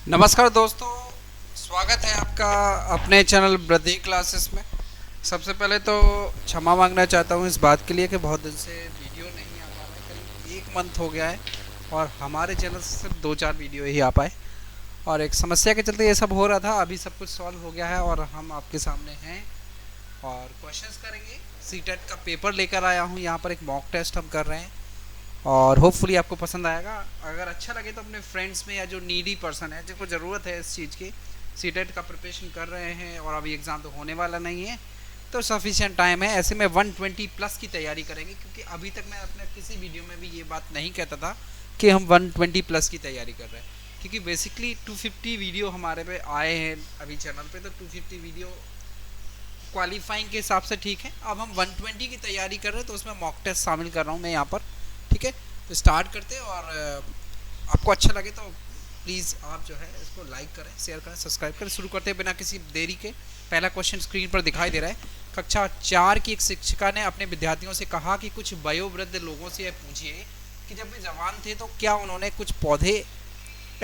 नमस्कार दोस्तों, स्वागत है आपका अपने चैनल वृद्धि क्लासेस में। सबसे पहले तो क्षमा मांगना चाहता हूँ इस बात के लिए कि बहुत दिन से वीडियो नहीं आ पा रहा है। करीब एक मंथ हो गया है और हमारे चैनल से सिर्फ 2-4 वीडियो ही आ पाए और एक समस्या के चलते ये सब हो रहा था। अभी सब कुछ सॉल्व हो गया है और हम आपके सामने हैं और क्वेश्चंस करेंगे। सीटेट का पेपर लेकर आया हूँ, यहाँ पर एक मॉक टेस्ट हम कर रहे हैं और होपफुली आपको पसंद आएगा। अगर अच्छा लगे तो अपने फ्रेंड्स में या जो नीडी पर्सन है जिनको ज़रूरत है इस चीज़ की, सीटेट का प्रिपरेशन कर रहे हैं और अभी एग्ज़ाम तो होने वाला नहीं है तो सफिशिएंट टाइम है। ऐसे में 120 प्लस की तैयारी करेंगे, क्योंकि अभी तक मैं अपने किसी वीडियो में भी ये बात नहीं कहता था कि हम 120 प्लस की तैयारी कर रहे हैं, क्योंकि बेसिकली 250 वीडियो हमारे पे आए हैं अभी चैनल पे, तो 250 वीडियो क्वालिफाइंग के हिसाब से ठीक है। अब हम 120 की तैयारी कर रहे हैं तो उसमें मॉक टेस्ट शामिल कर रहा हूँ मैं यहाँ पर, ठीक है। तो स्टार्ट करते हैं और आपको अच्छा लगे तो प्लीज़ आप जो है इसको लाइक करें, शेयर करें, सब्सक्राइब करें। शुरू करते हैं बिना किसी देरी के। पहला क्वेश्चन स्क्रीन पर दिखाई दे रहा है। कक्षा 4 की एक शिक्षिका ने अपने विद्यार्थियों से कहा कि कुछ वयोवृद्ध लोगों से यह पूछिए कि जब वे जवान थे तो क्या उन्होंने कुछ पौधे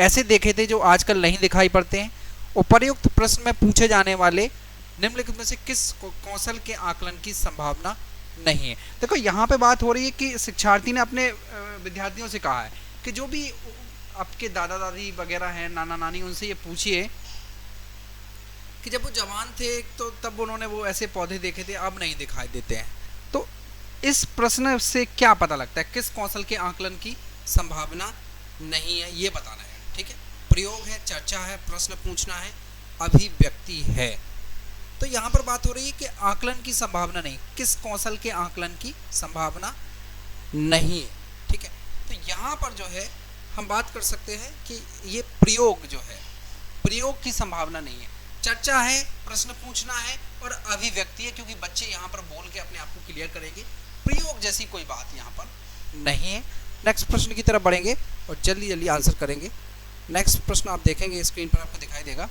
ऐसे देखे थे जो आजकल नहीं दिखाई पड़ते हैं। उपर्युक्त प्रश्न में पूछे जाने वाले निम्नलिखित में से किस कौशल के आकलन की संभावना नहीं है। देखो यहाँ पे बात हो रही है कि शिक्षार्थी ने अपने विद्यार्थियों से कहा है कि जो भी आपके दादा दादी वगैरह हैं, नाना नानी, उनसे ये पूछिए कि जब वो जवान थे तो तब उन्होंने वो ऐसे पौधे देखे थे, अब नहीं दिखाई देते हैं। तो इस प्रश्न से क्या पता लगता है किस कौशल के आकलन की संभावना नहीं है, ये बताना है, ठीक है। प्रयोग है, चर्चा है, प्रश्न पूछना है, अभिव्यक्ति है। तो यहाँ पर बात हो रही है कि आकलन की संभावना नहीं, किस कौशल के आकलन की संभावना नहीं है, ठीक है। तो यहाँ पर जो है हम बात कर सकते हैं कि ये प्रयोग जो है, प्रयोग की संभावना नहीं है। चर्चा है, प्रश्न पूछना है और अभिव्यक्ति है, क्योंकि बच्चे यहाँ पर बोल के अपने आप को क्लियर करेंगे। प्रयोग जैसी कोई बात यहाँ पर नहीं है। नेक्स्ट प्रश्न की तरफ बढ़ेंगे और जल्दी जल्दी आंसर करेंगे। नेक्स्ट प्रश्न आप देखेंगे स्क्रीन पर आपको दिखाई देगा।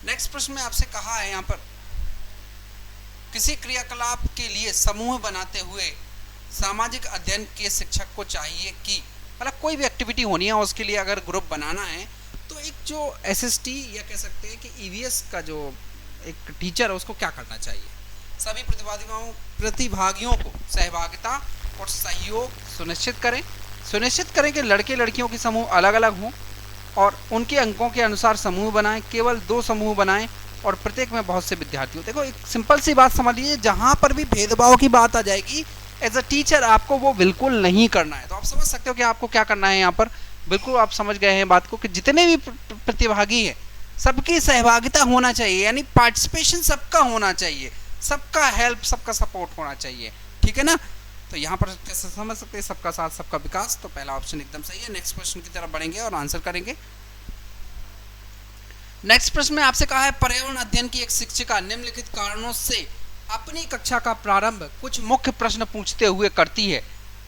नेक्स्ट प्रश्न में आपसे कहा है यहाँ पर, किसी क्रियाकलाप के लिए समूह बनाते हुए सामाजिक अध्ययन के शिक्षक को चाहिए कि, मतलब कोई भी एक्टिविटी होनी है उसके लिए अगर ग्रुप बनाना है तो एक जो एसएसटी या कह सकते हैं कि ईवीएस का जो एक टीचर है उसको क्या करना चाहिए, सभी प्रतिभागियों को सहभागिता और सहयोग सुनिश्चित करें कि लड़के लड़कियों के समूह अलग अलग हों और उनके अंकों के अनुसार समूह बनाएं, केवल 2 समूह बनाएं और प्रत्येक में बहुत से विद्यार्थी हो। देखो एक सिंपल सी बात समझ लीजिए, जहां पर भी भेदभाव की बात आ जाएगी एज अ टीचर आपको वो बिल्कुल नहीं करना है। तो आप समझ सकते हो कि आपको क्या करना है यहाँ पर। बिल्कुल आप समझ गए हैं बात को कि जितने भी प्रतिभागी हैं सबकी सहभागिता होना चाहिए, यानी पार्टिसिपेशन सबका होना चाहिए, सबका हेल्प, सबका सपोर्ट होना चाहिए, ठीक है ना। तो यहाँ पर कैसे समझ सकते हैं, सबका साथ सबका विकास। तो पहला ऑप्शन एकदम सही है। नेक्स्ट प्रश्न की तरफ बढ़ेंगे और आंसर करेंगे। नेक्स्ट प्रश्न में आपसे कहा है, पर्यावरण अध्ययन की एक शिक्षिका निम्नलिखित कारणों से अपनी कक्षा का प्रारंभ कुछ मुख्य प्रश्न पूछते हुए करती है,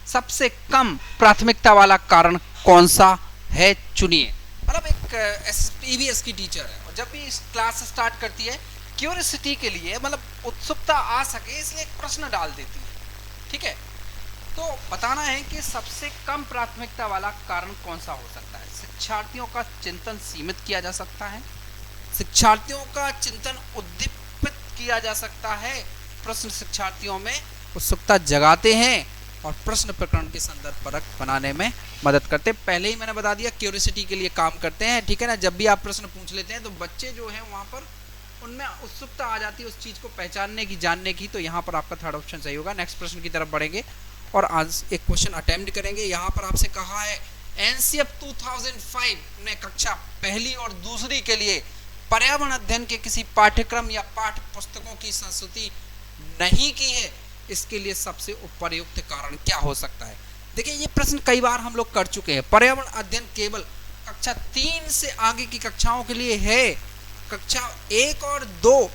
सबसे कम प्राथमिकता वाला कारण कौन सा है, चुनिए। मतलब एक ईवीएस की टीचर है और जब भी क्लास स्टार्ट करती है क्यूरियोसिटी के लिए, मतलब उत्सुकता आ सके इसलिए एक प्रश्न डाल देती है, ठीक है। तो बताना है कि सबसे कम प्राथमिकता वाला कारण कौन सा हो सकता है। शिक्षार्थियों का चिंतन सीमित किया जा सकता है, शिक्षार्थियों का चिंतन उद्दीपित किया जा सकता है, प्रश्न शिक्षार्थियों में उत्सुकता जगाते हैं और प्रश्न प्रकरण के संदर्भ परक बनाने में मदद करते हैं। पहले ही मैंने बता दिया क्यूरियोसिटी के लिए काम करते हैं, ठीक है ना। जब भी आप प्रश्न पूछ लेते हैं तो बच्चे जो हैं वहाँ पर उनमें उत्सुकता आ जाती है उस चीज़ को पहचानने की, जानने की। तो यहाँ पर आपका थर्ड ऑप्शन सही होगा। नेक्स्ट प्रश्न की तरफ बढ़ेंगे और आज एक क्वेश्चन अटेम्प्ट करेंगे। यहाँ पर आपसे कहा है, एनसीएफ 2005 ने कक्षा पहली और दूसरी के लिए पर्यावरण अध्ययन के किसी पाठ्यक्रम या पाठ्य पुस्तकों की संस्तुति नहीं की है, इसके लिए सबसे उपयुक्त कारण क्या हो सकता है। देखिए ये प्रश्न कई बार हम लोग कर चुके हैं। पर्यावरण अध्ययन केवल कक्षा 3 से आगे की कक्षाओं के लिए है, कक्षा 1 और 2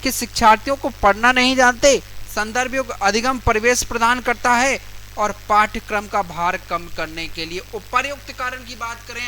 के शिक्षार्थियों को पढ़ना नहीं जानते, संदर्भ युक्त अधिगम परिवेश प्रदान करता है और पाठ्यक्रम का भार कम करने के लिए उपयुक्त कारण की बात करें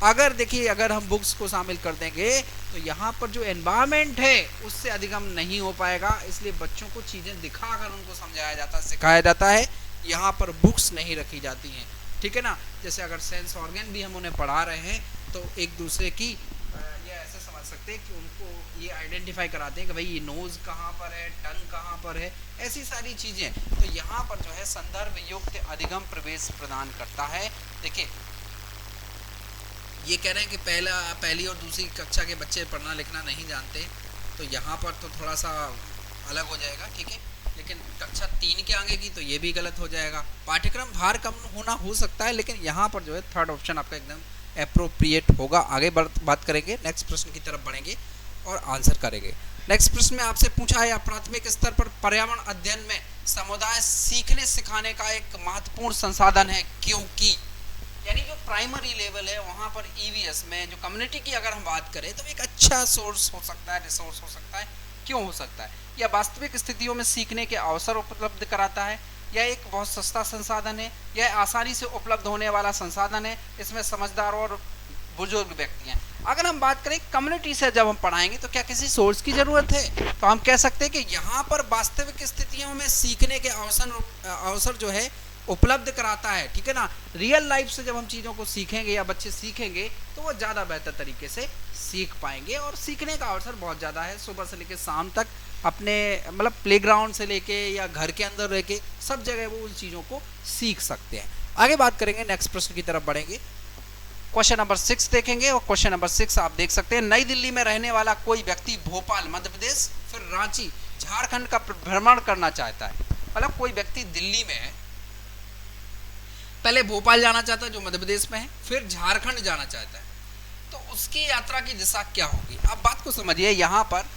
अगर देखिए अगर हम बुक्स को शामिल कर देंगे तो यहाँ पर जो एनवायरनमेंट है उससे अधिगम नहीं हो पाएगा, इसलिए बच्चों को चीज़ें दिखाकर उनको समझाया जाता है, सिखाया जाता है। यहाँ पर बुक्स नहीं रखी जाती हैं, ठीक है ना। जैसे अगर सेंस ऑर्गन भी हम उन्हें पढ़ा रहे हैं तो एक दूसरे की ये ऐसे समझ सकते हैं कि उनको ये आइडेंटिफाई कराते हैं कि भाई ये नोज कहाँ पर है, टंग कहाँ पर है, ऐसी सारी चीज़ें। तो यहाँ पर जो है संदर्भ युक्त अधिगम प्रवेश प्रदान करता है। देखिए ये कह रहे हैं कि पहली और दूसरी कक्षा के बच्चे पढ़ना लिखना नहीं जानते, तो यहाँ पर तो थोड़ा सा अलग हो जाएगा, ठीक है। लेकिन कक्षा 3 के आगे की तो ये भी गलत हो जाएगा। पाठ्यक्रम भार कम होना हो सकता है, लेकिन यहाँ पर जो है थर्ड ऑप्शन आपका एकदम एप्रोप्रिएट होगा। आगे बात करेंगे, नेक्स्ट प्रश्न की तरफ बढ़ेंगे और आंसर करेंगे। नेक्स्ट प्रश्न में आपसे पूछा है प्राथमिक स्तर पर पर्यावरण अध्ययन में समुदाय सीखने सिखाने का एक महत्वपूर्ण संसाधन है, क्योंकि यानी जो प्राइमरी लेवल है वहाँ पर ईवीएस में जो कम्युनिटी की अगर हम बात करें तो एक अच्छा सोर्स हो सकता है, रिसोर्स हो सकता है। क्यों हो सकता है? या वास्तविक स्थितियों में सीखने के अवसर उपलब्ध कराता है, यह एक बहुत सस्ता संसाधन है, यह आसानी से उपलब्ध होने वाला संसाधन है, इसमें समझदार और बुजुर्ग व्यक्ति हैं। अगर हम बात करें कम्युनिटी से जब हम पढ़ाएंगे तो क्या किसी सोर्स की ज़रूरत है? तो हम कह सकते हैं कि यहाँ पर वास्तविक स्थितियों में सीखने के अवसर जो है उपलब्ध कराता है, ठीक है ना। रियल लाइफ से जब हम चीज़ों को सीखेंगे या बच्चे सीखेंगे तो वो ज़्यादा बेहतर तरीके से सीख पाएंगे, और सीखने का अवसर बहुत ज़्यादा है। सुबह से लेकर शाम तक अपने मतलब प्लेग्राउंड से लेके या घर के अंदर रह के सब जगह वो उन चीज़ों को सीख सकते हैं। आगे बात करेंगे, नेक्स्ट प्रश्न की तरफ बढ़ेंगे। क्वेश्चन नंबर 6 देखेंगे, और क्वेश्चन नंबर 6 आप देख सकते हैं, नई दिल्ली में रहने वाला कोई व्यक्ति भोपाल मध्य प्रदेश फिर रांची झारखंड का भ्रमण करना चाहता है। मतलब कोई व्यक्ति दिल्ली में है, पहले भोपाल जाना चाहता है जो मध्य प्रदेश में है, फिर झारखंड जाना चाहता है, तो उसकी यात्रा की दिशा क्या होगी? आप बात को समझिए। यहाँ पर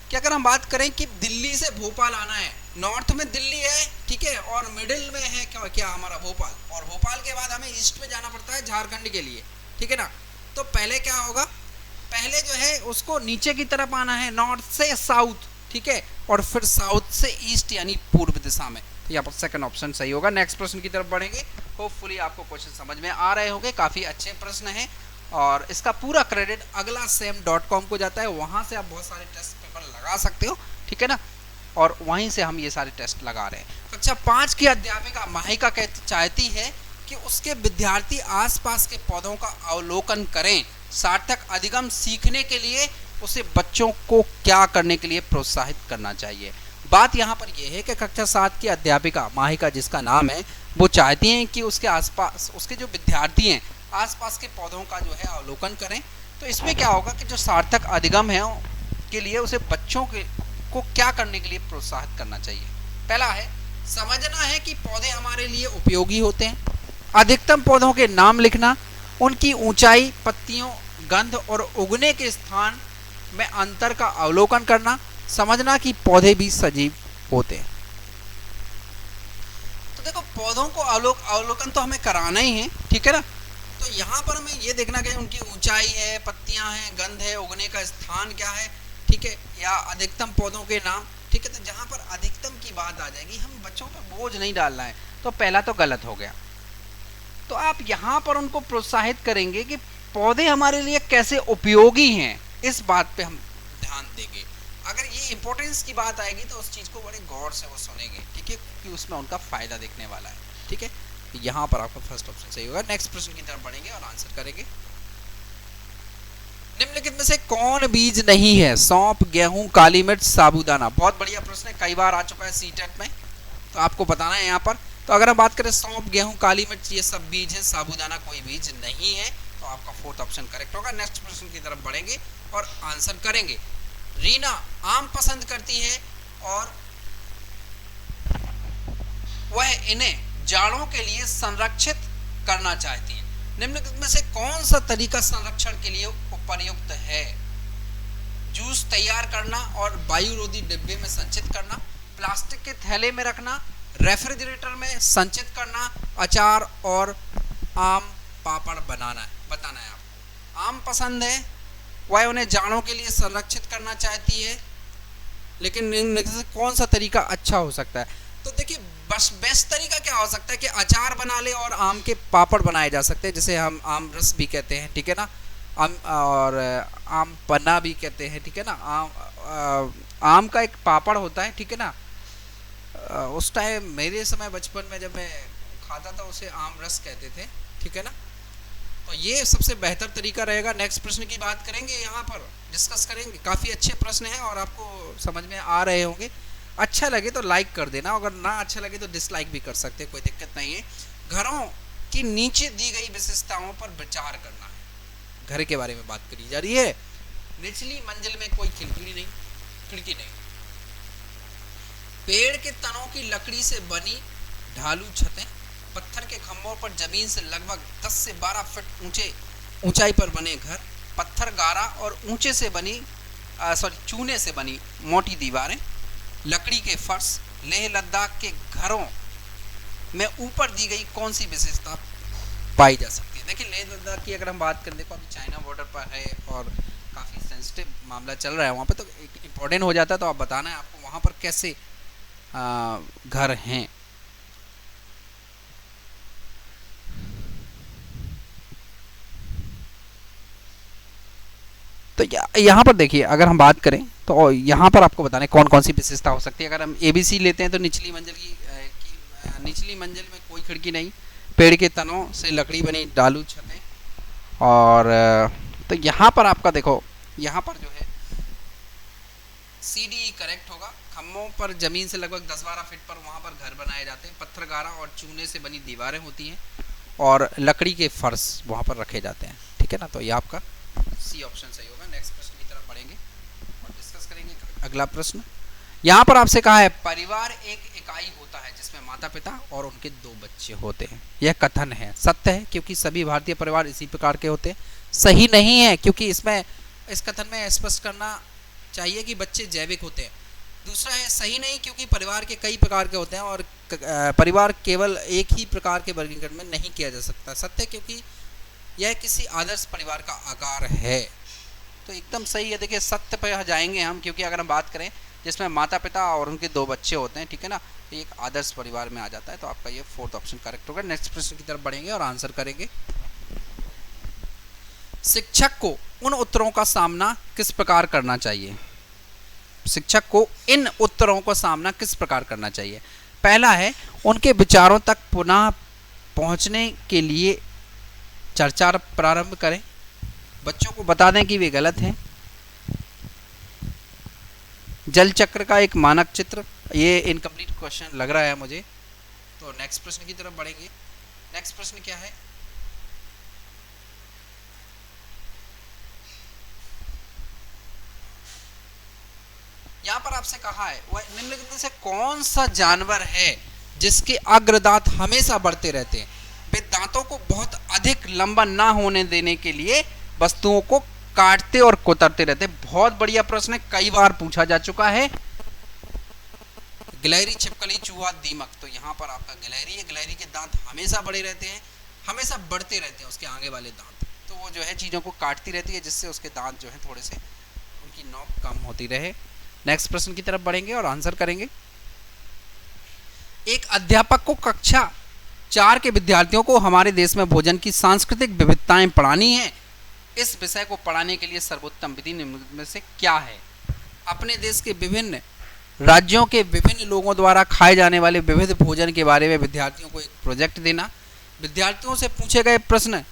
कि अगर हम बात करें कि दिल्ली से भोपाल आना है, नॉर्थ में दिल्ली है, ठीक है, और मिडिल में है क्या हमारा भोपाल, और भोपाल के बाद हमें ईस्ट में जाना पड़ता है झारखंड के लिए, ठीक है ना। तो पहले क्या होगा, पहले जो है उसको नीचे की तरफ आना है, नॉर्थ से साउथ, ठीक है, और फिर साउथ से ईस्ट यानी पूर्व दिशा में। तो यहाँ पर सेकंड ऑप्शन सही होगा। नेक्स्ट प्रश्न की तरफ बढ़ेंगे। होपफुली आपको क्वेश्चन समझ में आ रहे होंगे, काफ़ी अच्छे प्रश्न हैं, और इसका पूरा क्रेडिट aglasem.com को जाता है। वहाँ से आप बहुत सारे टेस्ट पेपर लगा सकते हो, ठीक है ना, और वहीं से हम ये सारे टेस्ट लगा रहे हैं। कक्षा 5 की अध्यापिका माहिका चाहती है कि उसके विद्यार्थी आसपास के पौधों का अवलोकन करें। सार्थक अधिगम सीखने के लिए उसे बच्चों को क्या करने के लिए प्रोत्साहित करना चाहिए? बात यहाँ पर यह है कि कक्षा 7 की अध्यापिका माहिका, जिसका नाम है, वो चाहती हैं कि उसके आसपास उसके जो विद्यार्थी हैं आसपास के पौधों का जो है अवलोकन करें। तो इसमें क्या होगा कि जो सार्थक अधिगम है के लिए उसे बच्चों को क्या करने के लिए प्रोत्साहित करना चाहिए? पहला है, समझना है कि पौधे हमारे लिए उपयोगी होते हैं। अधिकतम पौधों के नाम लिखना, उनकी ऊंचाई, पत्तियों, गंध और उगने के स्थान में अंतर का अवलोकन करना, समझना कि पौधे भी सजीव होते हैं। तो देखो, पौधों को अवलोकन तो हमें कराना ही है, ठीक है ना। तो यहाँ पर हमें ये देखना कि उनकी ऊंचाई है, पत्तियां हैं, गंध है, उगने का स्थान क्या है, ठीक है, या अधिकतम पौधों के नाम, ठीक है। तो जहाँ पर अधिकतम की बात आ जाएगी, हम बच्चों पर बोझ नहीं डालना है, तो पहला तो गलत हो गया। तो आप यहाँ पर उनको प्रोत्साहित करेंगे कि पौधे हमारे लिए कैसे उपयोगी हैं, इस बात पे हम ध्यान देंगे। अगर ये इंपॉर्टेंस की बात आएगी तो उस चीज़ को बड़े गौर से वो सुनेंगे, ठीक है, कि उसमें उनका फायदा दिखने वाला है, ठीक है। यहाँ पर आपका फर्स्ट ऑप्शन सही होगा। नेक्स्ट प्रश्न की तरफ बढ़ेंगे और आंसर करेंगे। निम्नलिखित में से कौन बीज नहीं है? सौंफ, गेहूं, काली मिर्च, साबूदाना। बहुत बढ़िया प्रश्न है, कई बार आ चुका है सीटेट में, तो आपको बताना है यहाँ पर। तो अगर हम बात करें सौंफ, गेहूं, काली मिर्च, ये सब बीज हैं, साबूदाना कोई बीज नहीं है, तो आपका फोर्थ ऑप्शन करेक्ट होगा। नेक्स्ट प्रश्न की तरफ बढ़ेंगे और आंसर करेंगे। रीना आम पसंद करती है और वह इन्हें जाड़ों के लिए संरक्षित करना चाहती है। निम्नलिखित में से कौन सा तरीका संरक्षण के लिए उपयुक्त है? जूस तैयार करना और वायुरोधी डिब्बे में संचित करना, प्लास्टिक के थैले में रखना, रेफ्रिजरेटर में संचित करना, अचार और आम पापड़ बताना है आपको। आम पसंद है, वह उन्हें जाड़ों के लिए संरक्षित करना चाहती है, लेकिन निम्नलिखित से कौन सा तरीका अच्छा हो सकता है? तो देखिए, बस बेस्ट तरीका क्या हो सकता है कि अचार बना ले और आम के पापड़ बनाए जा सकते हैं, जिसे हम आम रस भी कहते हैं, ठीक है ना, और आम पन्ना भी कहते हैं, ठीक है ना। आम का एक पापड़ होता है, ठीक है ना। उस टाइम मेरे समय बचपन में जब मैं खाता था उसे आम रस कहते थे, ठीक है ना। तो ये सबसे बेहतर तरीका रहेगा। नेक्स्ट प्रश्न की बात करेंगे, यहाँ पर डिस्कस करेंगे। काफ़ी अच्छे प्रश्न हैं और आपको समझ में आ रहे होंगे। अच्छा लगे तो लाइक कर देना, अगर ना अच्छा लगे तो डिसलाइक भी कर सकते हैं, कोई दिक्कत नहीं है। घरों की नीचे दी गई विशेषताओं पर विचार करना है। घर के बारे में बात करी जा रही है। निचली मंजिल में कोई खिड़की नहीं। पेड़ के तनों की लकड़ी से बनी ढालू छतें, पत्थर के खंभों पर जमीन से लगभग 10 से 12 फीट ऊंचाई पर बने घर, पत्थर गारा और चूने से बनी मोटी दीवारें, लकड़ी के फर्श। लेह लद्दाख के घरों में ऊपर दी गई कौन सी विशेषता पाई जा सकती है? देखिए, लेह लद्दाख की अगर हम बात करें, देखो अभी चाइना बॉर्डर पर है और काफ़ी सेंसिटिव मामला चल रहा है वहाँ पे, तो इम्पोर्टेंट हो जाता है। तो आप बताना है आपको वहाँ पर कैसे घर हैं। तो यहाँ पर देखिए, अगर हम बात करें तो यहाँ पर आपको बताने कौन कौन सी विशेषता हो सकती है। अगर हम ABC लेते हैं तो निचली मंजिल में कोई खिड़की नहीं, पेड़ के तनों से लकड़ी बनी ढालू छतें, और तो यहाँ पर आपका देखो, यहाँ पर जो है CD करेक्ट होगा। खम्भों पर जमीन से लगभग 10-12 फीट पर वहाँ पर घर बनाए जाते हैं, पत्थर गारा और चूने से बनी दीवारें होती हैं, और लकड़ी के फर्श वहाँ पर रखे जाते हैं, ठीक है ना। तो ये आपका C ऑप्शन सही होगा। नेक्स्ट प्रश्न की तरफ बढ़ेंगे और डिस्कस करेंगे अगला प्रश्न। यहाँ पर आपसे कहा है, परिवार एक इकाई होता है जिसमें माता पिता और उनके 2 बच्चे होते हैं। यह कथन है सत्य है क्योंकि सभी भारतीय परिवार इसी प्रकार के होते हैं? सही नहीं है, क्योंकि इस कथन में स्पष्ट करना चाहिए कि बच्चे जैविक होते हैं। दूसरा है, सही नहीं क्योंकि परिवार के कई प्रकार के होते हैं और परिवार केवल एक ही प्रकार के वर्गीकरण में नहीं किया जा सकता। सत्य क्योंकि यह किसी आदर्श परिवार का आकार है। तो एकदम सही है। देखिए, सत्य पर जाएंगे हम, क्योंकि अगर हम बात करें जिसमें माता पिता और उनके 2 बच्चे होते हैं, ठीक है ना, तो एक आदर्श परिवार में आ जाता है। तो आपका ये 4th ऑप्शन करेक्ट होगा। नेक्स्ट प्रश्न की तरफ बढ़ेंगे और आंसर करेंगे। शिक्षक को उन उत्तरों का सामना किस प्रकार करना चाहिए? शिक्षक को इन उत्तरों का सामना किस प्रकार करना चाहिए? पहला है, उनके विचारों तक पुनः पहुंचने के लिए चर्चा प्रारंभ करें, बच्चों को बता दें कि वे गलत हैं। जल चक्र का एक मानक चित्र, ये इनकम्प्लीट क्वेश्चन लग रहा है मुझे। तो नेक्स्ट प्रश्न की तरफ बढ़ेंगे। नेक्स्ट प्रश्न क्या है? यहाँ पर आपसे कहा है, वह निम्नलिखित में से कौन सा जानवर है जिसके अग्रदांत हमेशा बढ़ते रहते हैं? वे दांतों को बहुत अधिक लंबा ना होने देने के लिए वस्तुओं को काटते और कुतरते रहते हैं। बहुत बढ़िया प्रश्न है, कई बार पूछा जा चुका है। गिलहरी, छिपकली, चूहा, दीमक। तो यहाँ पर आपका गिलहरी है। गिलहरी के दांत हमेशा बड़े रहते हैं, हमेशा बढ़ते रहते हैं उसके आगे वाले दांत। तो वो जो है चीज़ों को काटती रहती है, जिससे उसके दांत जो है थोड़े से उनकी नोक कम होती रहे। नेक्स्ट प्रश्न की तरफ बढ़ेंगे और आंसर करेंगे। एक अध्यापक को कक्षा 4 के विद्यार्थियों को हमारे देश में भोजन की सांस्कृतिक विविधताएं पढ़ानी है। इस विषय को पढ़ाने के लिए सर्वोत्तम विधि निम्नलिखित में से क्या है? अपने देश के विभिन्न राज्यों के विभिन्न लोगों द्वारा खाए जाने वाले विविध भोजन के बारे में विद्यार्थियों को एक प्रोजेक्ट देना। विद्यार्थियों से पूछे गए प्रश्न,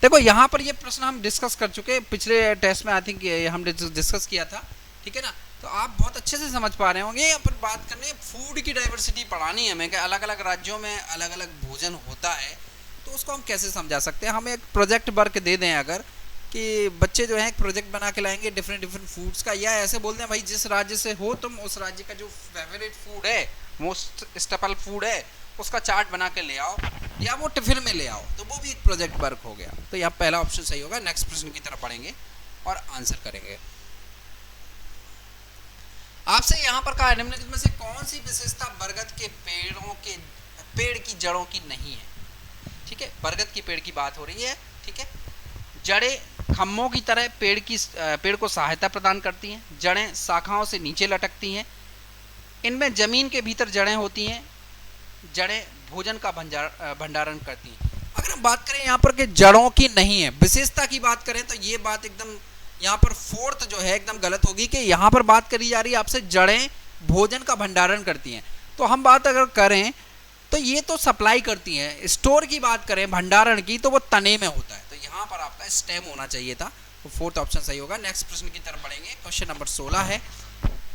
देखो यहाँ पर ये प्रश्न हम डिस्कस कर चुके हैं पिछले टेस्ट में, आई थिंक हम डिस्कस किया था, ठीक है ना। तो आप बहुत अच्छे से समझ पा रहे होंगे। यहाँ पर बात करनी है फूड की डाइवर्सिटी पढ़ानी है हमें, कि अलग अलग राज्यों में अलग अलग भोजन होता है, तो उसको हम कैसे समझा सकते हैं। हमें एक प्रोजेक्ट वर्क दे दें अगर, कि बच्चे जो है एक प्रोजेक्ट बना के लाएंगे डिफरेंट फूड्स का, या ऐसे बोलते हैं भाई जिस राज्य से हो तुम, उस राज्य का जो फेवरेट फूड है, मोस्ट स्टेपल फूड है, उसका चार्ट बना के ले आओ या वो टिफिन में ले आओ। तो वो भी एक प्रोजेक्ट वर्क हो गया। तो यहाँ पहला ऑप्शन सही होगा। नेक्स्ट प्रश्न की तरफ पढ़ेंगे और आंसर करेंगे। आपसे यहाँ पर कहा है, निम्नलिखित में से कौन सी विशेषता बरगद के पेड़ की जड़ों की नहीं है? ठीक है, बरगद के पेड़ की बात हो रही है, ठीक है। जड़ें खम्भों की तरह पेड़ को सहायता प्रदान करती हैं। जड़ें शाखाओं से नीचे लटकती हैं। इनमें जमीन के भीतर जड़ें होती हैं। जड़ें भोजन का भंडारण करती हैं। अगर हम बात करें यहाँ पर कि जड़ों की नहीं है, विशेषता की बात करें, तो ये बात एकदम यहाँ पर 4th जो है एकदम गलत होगी, कि यहाँ पर बात करी जा रही है आपसे जड़ें भोजन का भंडारण करती हैं। तो हम बात अगर करें तो ये तो सप्लाई करती हैं। स्टोर की बात करें, भंडारण की, तो वो तने में होता है। तो यहाँ पर आपका स्टेम होना चाहिए था, तो फोर्थ ऑप्शन सही होगा। नेक्स्ट प्रश्न की तरफ बढ़ेंगे। क्वेश्चन नंबर 16 है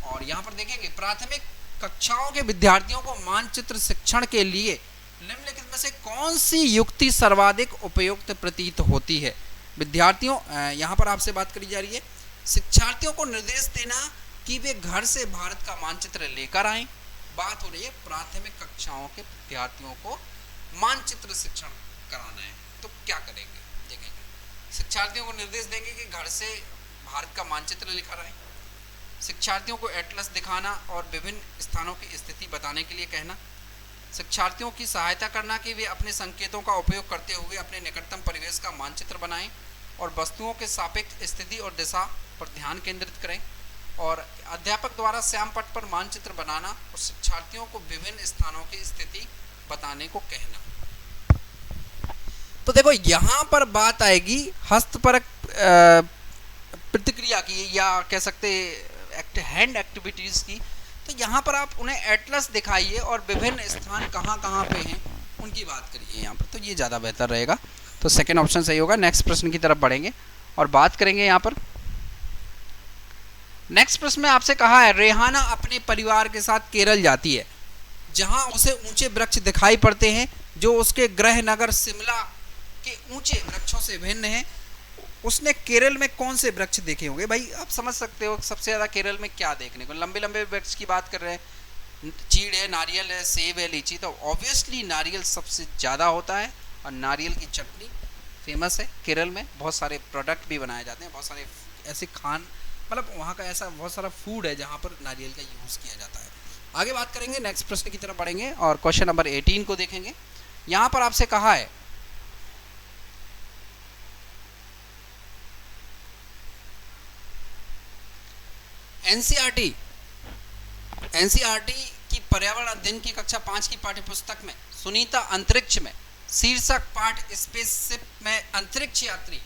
और यहाँ पर देखेंगे प्राथमिक कक्षाओं के विद्यार्थियों को मानचित्र शिक्षण के लिए निम्नलिखित में से कौन सी युक्ति सर्वाधिक उपयुक्त प्रतीत होती है। विद्यार्थियों, यहाँ पर आपसे बात करी जा रही है, शिक्षार्थियों को निर्देश देना कि वे घर से भारत का मानचित्र लेकर आएं। बात हो रही है प्राथमिक कक्षाओं के विद्यार्थियों को मानचित्र शिक्षण कराना है, तो क्या करेंगे देखेंगे। शिक्षार्थियों को निर्देश देंगे कि घर से भारत का मानचित्र लेकर आएं। शिक्षार्थियों को एटलस दिखाना और विभिन्न स्थानों की स्थिति बताने के लिए कहना। शिक्षार्थियों की सहायता करना कि वे अपने संकेतों का उपयोग करते हुए अपने निकटतम परिवेश का मानचित्र बनाएं और वस्तुओं के सापेक्ष स्थिति और दिशा पर ध्यान केंद्रित करें। और अध्यापक द्वारा श्याम पट्ट पर मानचित्र बनाना और शिक्षार्थियों को विभिन्न स्थानों की स्थिति बताने को कहना। तो देखो यहाँ पर बात आएगी हस्तपरक प्रतिक्रिया की, या कह सकते हैंड एक्टिविटीज़ की। तो यहाँ पर आप उन्हें एटलस दिखाइए और विभिन्न स्थान कहाँ कहाँ पे हैं उनकी बात करिए यहाँ पर, तो ये ज़्यादा बेहतर रहेगा। तो सेकंड ऑप्शन सही होगा। नेक्स्ट प्रश्न की तरफ बढ़ेंगे और बात करेंगे यहाँ पर। नेक्स्ट प्रश्न में आपसे कहा है रेहाना अपने परिवार के साथ केरल जाती है, जहाँ उसे ऊंचे वृक्ष दिखाई पड़ते हैं जो उसके गृह नगर शिमला के ऊंचे वृक्षों से भिन्न हैं। उसने केरल में कौन से वृक्ष देखे होंगे? भाई आप समझ सकते हो सबसे ज़्यादा केरल में क्या देखने को, लंबे लंबे वृक्ष की बात कर रहे हैं। चीड़ है, नारियल है, सेब है, लीची, तो ऑब्वियसली नारियल सबसे ज़्यादा होता है और नारियल की चटनी फेमस है केरल में। बहुत सारे प्रोडक्ट भी बनाए जाते हैं, बहुत सारे ऐसे खान, मतलब वहाँ का ऐसा बहुत सारा फूड है जहाँ पर नारियल का यूज़ किया जाता है। आगे बात करेंगे, नेक्स्ट प्रश्न की तरफ बढ़ेंगे और क्वेश्चन नंबर 18 को देखेंगे। यहाँ पर आपसे कहा है एनसीईआरटी की पर्यावरण अध्ययन की कक्षा 5 की पाठ्यपुस्तक में सुनीता अंतरिक्ष में शीर्षक पाठ स्पेसशिप में अंतरिक्ष यात्री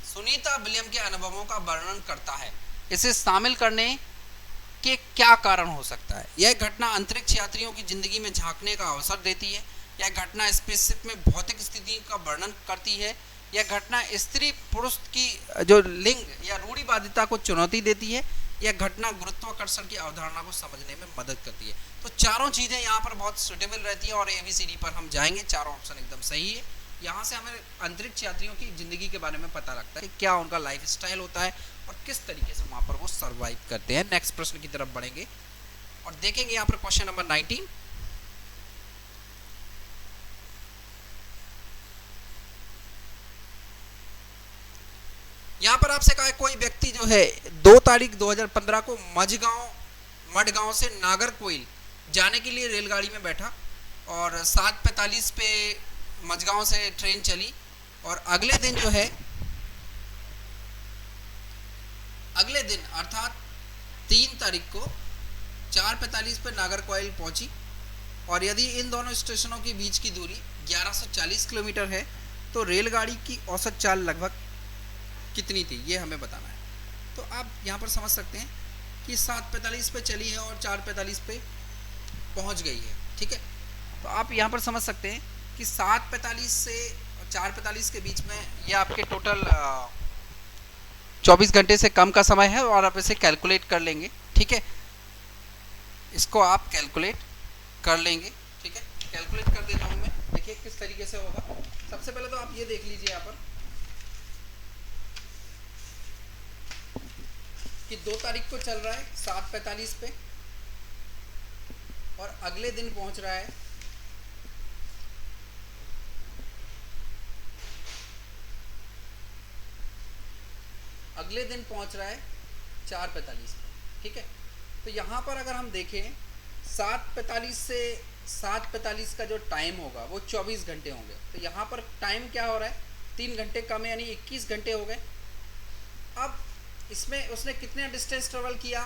सुनीता विलियम के अनुभवों का वर्णन करता है। इसे शामिल करने के क्या कारण हो सकता है? यह घटना अंतरिक्ष यात्रियों की जिंदगी में झांकने का अवसर देती है। यह घटना स्पेसशिप में भौतिक स्थिति का वर्णन करती है। यह घटना स्त्री पुरुष की जो लिंग या रूढ़िवादिता को चुनौती देती है। यह घटना गुरुत्वाकर्षण की अवधारणा को समझने में मदद करती है। तो चारों चीज़ें यहाँ पर बहुत सुटेबल रहती हैं और ABCD पर हम जाएंगे, चारों ऑप्शन एकदम सही है। यहाँ से हमें अंतरिक्ष यात्रियों की ज़िंदगी के बारे में पता लगता है कि क्या उनका लाइफ स्टाइल होता है और किस तरीके से वहाँ पर वो सर्वाइव करते हैं। नेक्स्ट प्रश्न की तरफ बढ़ेंगे और देखेंगे यहाँ पर क्वेश्चन नंबर 19। यहाँ पर आपसे कहा है कोई व्यक्ति जो है 2 तारीख 2015 को मडगांव से नागरकोइल जाने के लिए रेलगाड़ी में बैठा और 7:45 पे मडगांव से ट्रेन चली और अगले दिन अर्थात 3 तारीख को 4:45 पे नागरकोइल पहुंची। और यदि इन दोनों स्टेशनों के बीच की दूरी 1140 किलोमीटर है तो रेलगाड़ी की औसत चाल लगभग कितनी थी, ये हमें बताना है। तो आप यहाँ पर समझ सकते हैं कि 7:45 पे चली है और 4:45 पे पहुँच गई है, ठीक है। तो आप यहाँ पर समझ सकते हैं कि 7:45 से 4:45 के बीच में ये आपके टोटल 24 घंटे से कम का समय है और आप इसे कैलकुलेट कर लेंगे, ठीक है। इसको आप कैलकुलेट कर लेंगे, ठीक है। कैलकुलेट कर देता हूँ मैं, देखिए किस तरीके से होगा। सबसे पहले तो आप ये देख लीजिए यहाँ पर कि 2 तारीख को चल रहा है 7:45 पे और अगले दिन पहुंच रहा है अगले दिन पहुंच रहा है 4:45 पे, ठीक है। तो यहाँ पर अगर हम देखें 7:45 से 7:45 का जो टाइम होगा वो 24 घंटे होंगे। तो यहाँ पर टाइम क्या हो रहा है, 3 घंटे कम यानी 21 घंटे हो गए। अब इसमें उसने कितने डिस्टेंस ट्रेवल किया,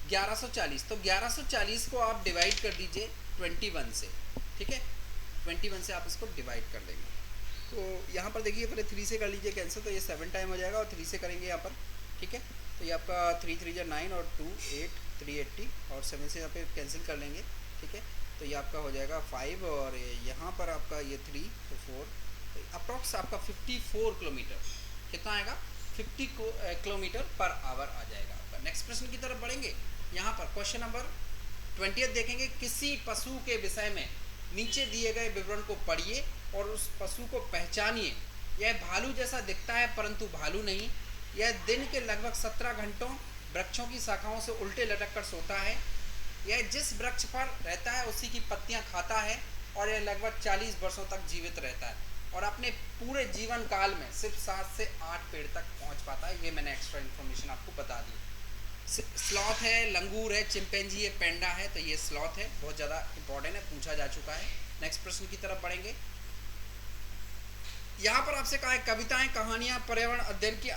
1140। तो 1140 को आप डिवाइड कर दीजिए 21 से, ठीक है। 21 से आप इसको डिवाइड कर देंगे। तो यहाँ पर देखिए पहले 3 से कर लीजिए कैंसिल, तो ये 7 टाइम हो जाएगा और 3 से करेंगे यहाँ पर, ठीक है। तो ये आपका 3 3 9 और 2 8 380 और 7 से यहाँ पे कैंसिल कर लेंगे, ठीक है। तो ये आपका हो जाएगा 5 और यहाँ पर आपका ये 3 तो 4, अप्रॉक्स आपका 54 किलोमीटर कितना आएगा 50 किलोमीटर पर आवर आ जाएगा आपका। नेक्स्ट प्रश्न की तरफ बढ़ेंगे। यहाँ पर क्वेश्चन नंबर 20 देखेंगे। किसी पशु के विषय में नीचे दिए गए विवरण को पढ़िए और उस पशु को पहचानिए। यह भालू जैसा दिखता है परंतु भालू नहीं। यह दिन के लगभग 17 घंटों वृक्षों की शाखाओं से उल्टे लटक कर सोता है। यह जिस वृक्ष पर रहता है उसी की पत्तियां खाता है और यह लगभग 40 वर्षों तक जीवित रहता है और अपने पूरे जीवन काल में सिर्फ 7 से 8 पेड़ तक पहुंच पाता है। ये मैंने एक्स्ट्रा इन्फॉर्मेशन आपको बता दी। स्लॉथ है, लंगूर है, चिंपैंजी है, पेंडा है। तो ये स्लॉथ है, बहुत ज़्यादा इंपॉर्टेंट है, पूछा जा चुका है। नेक्स्ट प्रश्न की तरफ बढ़ेंगे। यहाँ पर आपसे कहा है कविताएं कहानियां पर्यावरण अध्ययन की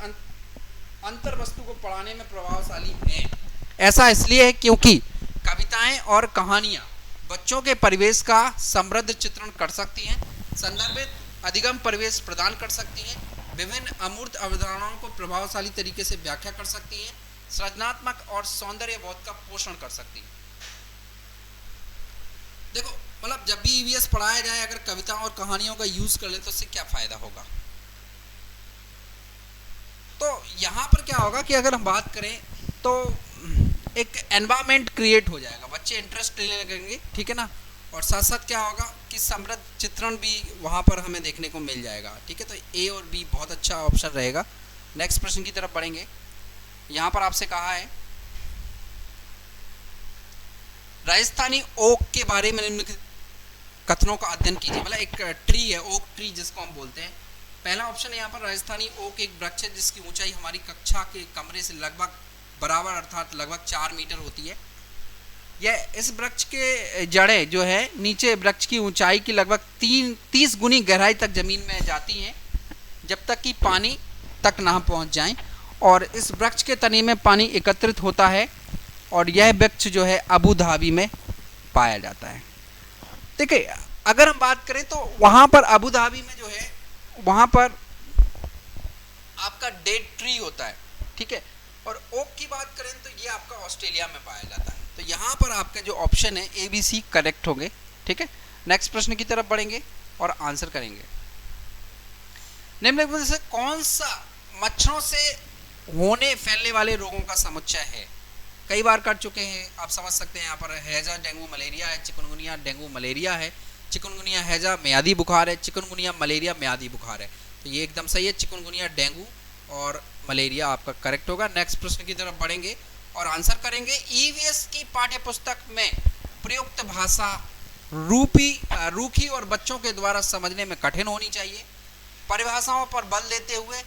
अंतर वस्तु को पढ़ाने में प्रभावशाली हैं। ऐसा इसलिए है क्योंकि कविताएं और कहानियां बच्चों के परिवेश का समृद्ध चित्रण कर सकती हैं, संदर्भित अधिगम परिवेश प्रदान कर सकती हैं, विभिन्न अमूर्त अवधारणाओं को प्रभावशाली तरीके से व्याख्या कर सकती हैं, सृजनात्मक और सौंदर्य बोध का पोषण कर सकती है। देखो मतलब जब भी ईवीएस पढ़ाया जाए अगर कविता और कहानियों का यूज कर ले तो उससे क्या फायदा होगा। तो यहाँ पर क्या होगा कि अगर हम बात करें तो एक एनवायरनमेंट क्रिएट हो जाएगा, बच्चे इंटरेस्ट लेने लगेंगे, ठीक है ना। और साथ साथ क्या होगा कि समृद्ध चित्रण भी वहाँ पर हमें देखने को मिल जाएगा, ठीक है। तो ए और बी बहुत अच्छा ऑप्शन रहेगा। नेक्स्ट प्रश्न की तरफ बढ़ेंगे। यहाँ पर आपसे कहा है राजस्थानी ओक के बारे में निम्नलिखित कथनों का अध्ययन कीजिए। मतलब एक ट्री है, ओक ट्री जिसको हम बोलते हैं। पहला ऑप्शन है यहाँ पर राजस्थानी ओक एक वृक्ष है जिसकी ऊंचाई हमारी कक्षा के कमरे से लगभग बराबर अर्थात लगभग 4 मीटर होती है। यह इस वृक्ष के जड़ें जो है नीचे वृक्ष की ऊंचाई की लगभग 30 गुनी गहराई तक जमीन में जाती हैं जब तक कि पानी तक ना पहुँच जाएं और इस वृक्ष के तने में पानी एकत्रित होता है और यह वृक्ष जो है अबू धाबी में पाया जाता है। देखिए अगर हम बात करें तो वहाँ पर अबू धाबी में जो है वहाँ पर आपका डेड ट्री होता है, ठीक है। और ओक की बात करें तो ये आपका ऑस्ट्रेलिया में पाया जाता है। तो यहाँ पर आपका जो ऑप्शन है ए बी सी करेक्ट होंगे, ठीक है। नेक्स्ट प्रश्न की तरफ बढ़ेंगे और आंसर करेंगे। निम्नलिखित में से कौन सा मच्छरों से होने फैलने वाले रोगों का समुच्चय है। कई बार कर चुके हैं, आप समझ सकते हैं। यहाँ पर हैजा डेंगू मलेरिया है, चिकनगुनिया डेंगू मलेरिया है, चिकनगुनिया हैजा म्यादी बुखार है, चिकनगुनिया मलेरिया म्यादी बुखार है। तो ये एकदम सही है, चिकनगुनिया डेंगू और मलेरिया आपका करेक्ट होगा। नेक्स्ट प्रश्न की तरफ बढ़ेंगे और आंसर करेंगे। ईवीएस की पाठ्य पुस्तक में प्रयुक्त भाषा रूखी और बच्चों के द्वारा समझने में कठिन होनी चाहिए। परिभाषाओं पर बल देते हुए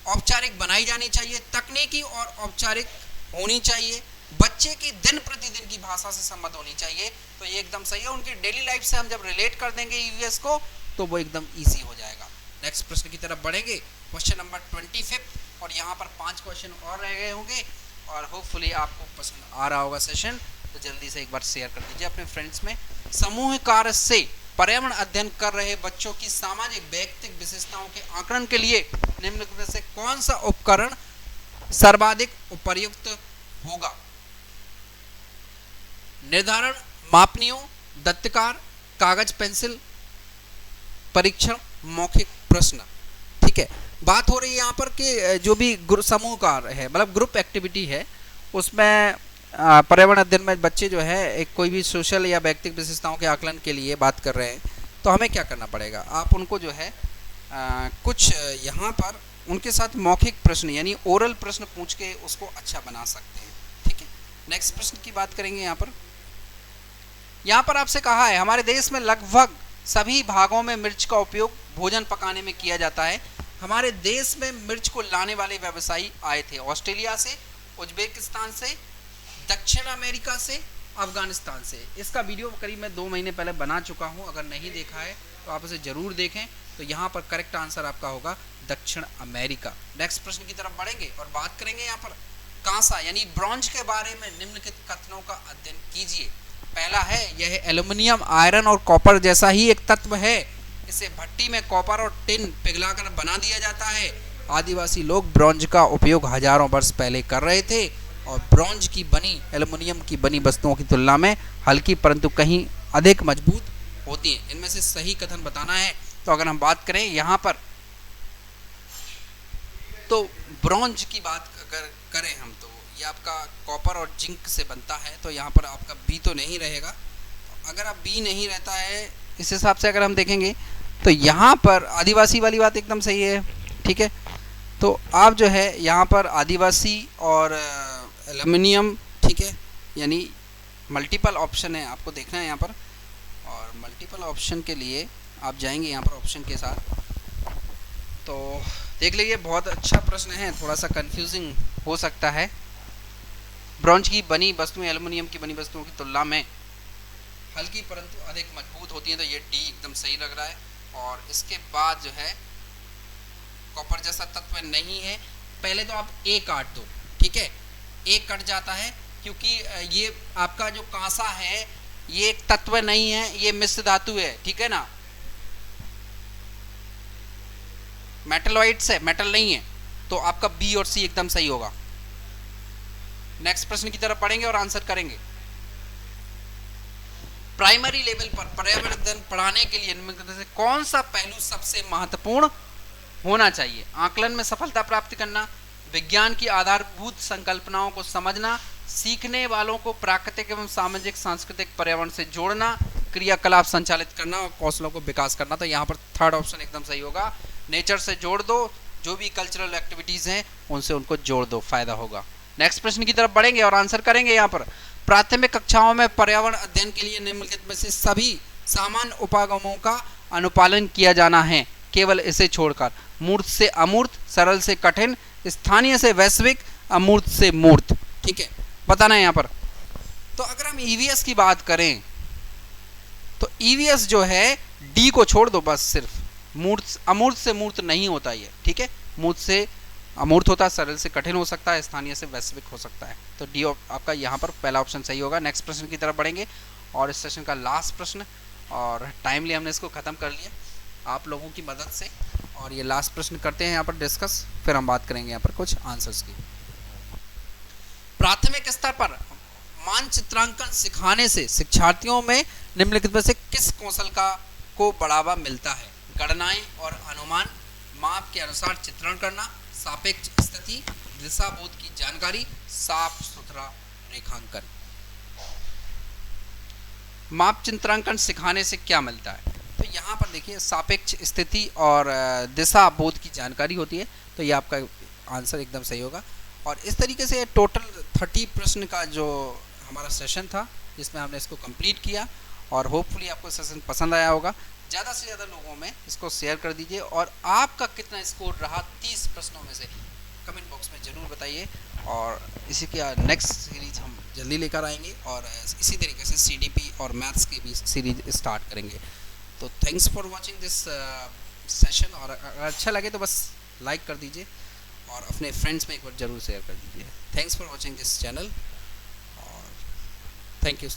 औपचारिक बनाई जानी चाहिए, तकनीकी और औपचारिक होनी चाहिए, बच्चे की दिन प्रतिदिन की भाषा से संबंध होनी चाहिए। तो ये एकदम सही है। उनकी डेली लाइफ से हम जब रिलेट कर देंगे ईवीएस को तो वो एकदम इजी हो जाएगा। नेक्स्ट प्रश्न की तरफ बढ़ेंगे, क्वेश्चन नंबर 25 और यहाँ पर 5 क्वेश्चन और रह गए होंगे और होपफुली आपको पसंद आ रहा होगा सेशन। तो जल्दी से एक बार शेयर कर दीजिए अपने फ्रेंड्स में। समूह कार्य से पर्यावरण अध्ययन कर रहे बच्चों की सामाजिक व्यक्तिगत विशेषताओं के आकलन के लिए निम्नलिखित में से कौन सा उपकरण सर्वाधिक उपयुक्त होगा। निर्धारण, मापनियों, दत्तकार, कागज पेंसिल, परीक्षण, मौखिक प्रश्न, ठीक है। बात हो रही है यहाँ पर कि जो भी समूह कार्य है मतलब ग्रुप एक्टिविटी है उसमें पर्यावरण अध्ययन में बच्चे जो है एक कोई भी सोशल या व्यक्तिगत विशेषताओं के आकलन के लिए बात कर रहे हैं। तो हमें क्या करना पड़ेगा, आप उनको जो है कुछ यहाँ पर उनके साथ मौखिक प्रश्न यानी ओरल प्रश्न पूछ के उसको अच्छा बना सकते हैं, ठीक है। नेक्स्ट प्रश्न की बात करेंगे। यहाँ पर आपसे कहा है हमारे देश में लगभग सभी भागों में मिर्च का उपयोग भोजन पकाने में किया जाता है। हमारे देश में मिर्च को लाने वाले व्यवसायी आए थे ऑस्ट्रेलिया से, उज्बेकिस्तान से, दक्षिण अमेरिका से, अफगानिस्तान से। इसका वीडियो करीब मैं 2 महीने पहले बना चुका हूँ, अगर नहीं देखा है तो आप इसे जरूर देखें। तो यहाँ पर करेक्ट आंसर आपका होगा दक्षिण अमेरिका। नेक्स्ट प्रश्न की तरफ बढ़ेंगे और बात करेंगे यहाँ पर कांसा यानी ब्रॉन्ज के बारे में निम्नलिखित कथनों का अध्ययन कीजिए। पहला है यह एल्युमिनियम, आयरन और कॉपर जैसा ही एक तत्व है। इसे भट्टी में कॉपर और टिन पिघलाकर बना दिया जाता है। आदिवासी लोग ब्रॉन्ज का उपयोग हजारों वर्ष पहले कर रहे थे। और ब्रॉन्ज की बनी, एल्युमिनियम की बनी वस्तुओं की तुलना में हल्की परंतु कहीं अधिक मजबूत होती हैं। इनमें से सही कथन बताना है। तो अगर हम बात करें यहाँ पर, तो ब्रॉन्ज की बात अगर करें हम, तो ये आपका कॉपर और जिंक से बनता है, तो यहाँ पर आपका बी तो नहीं रहेगा। अगर आप बी नहीं रहता है, इस हिसाब से अगर हम देखेंगे तो यहाँ पर आदिवासी वाली बात एकदम सही है, ठीक है। तो आप जो है यहाँ पर आदिवासी और एल्युमिनियम, ठीक है, यानी मल्टीपल ऑप्शन है, आपको देखना है यहाँ पर। और मल्टीपल ऑप्शन के लिए आप जाएंगे यहाँ पर ऑप्शन के साथ, तो देख लीजिए बहुत अच्छा प्रश्न है, थोड़ा सा कंफ्यूजिंग हो सकता है। ब्रॉन्ज की बनी वस्तुएं एल्युमिनियम की बनी वस्तुओं की तुलना में हल्की परंतु अधिक मजबूत होती हैं, तो ये डी एकदम सही लग रहा है। और इसके बाद जो है कॉपर जैसा तत्व नहीं है। पहले तो आप ए काट दो, ठीक है, ए कट जाता है क्योंकि ये आपका जो कांसा है ये एक तत्व नहीं है, ये मिश्र धातु है, ठीक है ना, मेटलॉइड्स है, मेटल नहीं है। तो आपका बी और सी एकदम सही होगा। नेक्स्ट प्रश्न की तरफ पढ़ेंगे और आंसर करेंगे। प्राइमरी लेवल पर पर्यावरण अध्ययन पढ़ाने के लिए निम्नलिखित से कौन सा पहलू सबसे महत्वपूर्ण होना चाहिए? आकलन में सफलता प्राप्त करना, विज्ञान की आधारभूत संकल्पनाओं को समझना, सीखने वालों को प्राकृतिक एवं सामाजिक सांस्कृतिक पर्यावरण से जोड़ना, क्रियाकलाप संचालित करना और कौशलों को विकास करना। तो यहाँ पर थर्ड ऑप्शन एकदम सही होगा। नेचर से जोड़ दो, जो भी कल्चरल एक्टिविटीज हैं उनसे उनको जोड़ दो, फायदा होगा। नेक्स्ट प्रश्न की तरफ बढ़ेंगे और आंसर करेंगे। यहाँ पर प्राथमिक कक्षाओं में पर्यावरण अध्ययन के लिए निम्नलिखित में से सभी सामान्य उपागमों का अनुपालन किया जाना है, केवल इसे छोड़कर। मूर्त से अमूर्त, सरल से कठिन, स्थानीय से वैश्विक, अमूर्त से मूर्त, ठीक है, बताना है यहाँ पर। तो अगर हम ईवीएस की बात करें तो ईवीएस जो है डी को छोड़ दो बस, सिर्फ मूर्त, अमूर्त से मूर्त नहीं होता ये, ठीक है, मूर्त से अमूर्त होता है, सरल से कठिन हो सकता है, स्थानीय से वैश्विक हो सकता है। तो डी आपका यहाँ पर पहला ऑप्शन सही होगा। नेक्स्ट प्रश्न की तरफ बढ़ेंगे और इस सेशन का लास्ट प्रश्न, और टाइमली हमने इसको ख़त्म कर लिया आप लोगों की मदद से। और ये लास्ट प्रश्न करते हैं यहाँ पर डिस्कस, फिर हम बात करेंगे यहाँ पर कुछ आंसर्स की। प्राथमिक स्तर पर मानचित्रांकन सिखाने से शिक्षार्थियों में निम्नलिखित में से किस कौशल को बढ़ावा मिलता है? गणनाएं और अनुमान, माप के अनुसार चित्रण करना, सापेक्ष स्थिति, दिशा बोध की जानकारी, साफ सुथरा रेखांकन। माप चित्रांकन सिखाने से क्या मिलता है? तो यहाँ पर देखिए सापेक्ष स्थिति और दिशा बोध की जानकारी होती है, तो ये आपका आंसर एकदम सही होगा। और इस तरीके से टोटल 30 प्रश्न का जो हमारा सेशन था, जिसमें हमने इसको कंप्लीट किया, और होपफुली आपको सेशन पसंद आया होगा। ज़्यादा से ज़्यादा लोगों में इसको शेयर कर दीजिए, और आपका कितना स्कोर रहा 30 प्रश्नों में से कमेंट बॉक्स में ज़रूर बताइए। और इसी के नेक्स्ट सीरीज हम जल्दी लेकर आएंगे, और इसी तरीके से सीडीपी और मैथ्स की भी सीरीज स्टार्ट करेंगे। तो thanks for watching this session, और अगर अच्छा लगे तो बस लाइक कर दीजिए और अपने फ्रेंड्स में एक बार ज़रूर शेयर कर दीजिए। Thanks for watching this channel, और थैंक यू।